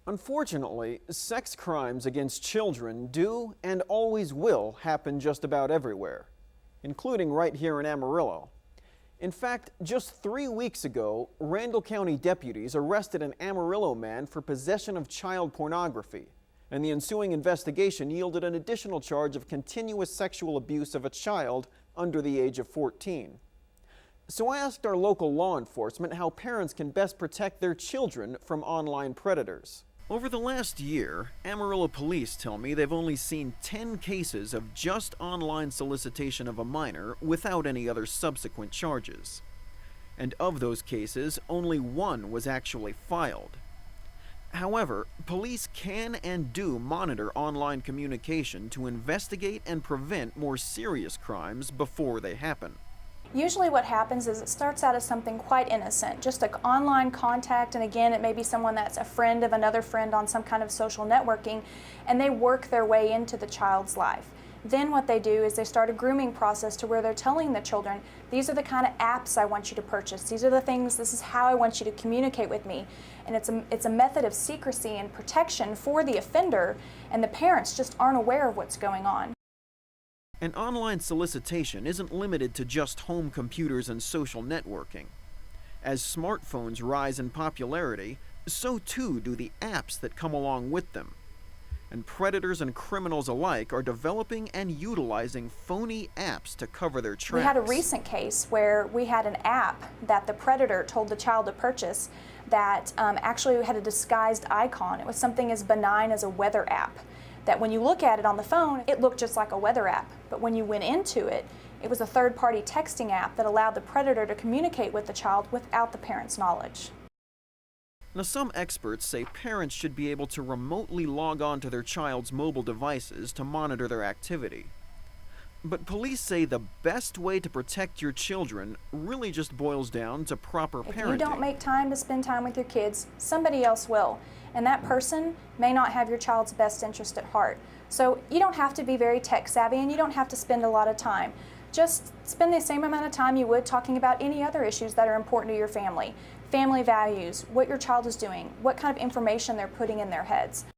Unfortunately, sex crimes against children do and always will happen just about everywhere, including right here in Amarillo. In fact, just 3 weeks ago, Randall County deputies arrested an Amarillo man for possession of child pornography, and the ensuing investigation yielded an additional charge of continuous sexual abuse of a child under the age of 14. So I asked our local law enforcement how parents can best protect their children from online predators. Over the last year, Amarillo Police tell me they've only seen 10 cases of just online solicitation of a minor without any other subsequent charges. And of those cases, only one was actually filed. However, police can and do monitor online communication to investigate and prevent more serious crimes before they happen. Usually what happens is it starts out as something quite innocent, just an online contact, and again it may be someone that's a friend of another friend on some kind of social networking, and they work their way into the child's life. Then what they do is they start a grooming process to where they're telling the children, these are the kind of apps I want you to purchase, these are the things, this is how I want you to communicate with me. And it's a method of secrecy and protection for the offender, and the parents just aren't aware of what's going on. And online solicitation isn't limited to just home computers and social networking. As smartphones rise in popularity, so too do the apps that come along with them. And predators and criminals alike are developing and utilizing phony apps to cover their tracks. We had a recent case where we had an app that the predator told the child to purchase that actually had a disguised icon. It was something as benign as a weather app, that when you look at it on the phone, it looked just like a weather app. But when you went into it, it was a third-party texting app that allowed the predator to communicate with the child without the parent's knowledge. Now, some experts say parents should be able to remotely log on to their child's mobile devices to monitor their activity. But police say the best way to protect your children really just boils down to proper parenting. If you don't make time to spend time with your kids, somebody else will. And that person may not have your child's best interest at heart. So you don't have to be very tech savvy, and you don't have to spend a lot of time. Just spend the same amount of time you would talking about any other issues that are important to your family. Family values, what your child is doing, what kind of information they're putting in their heads.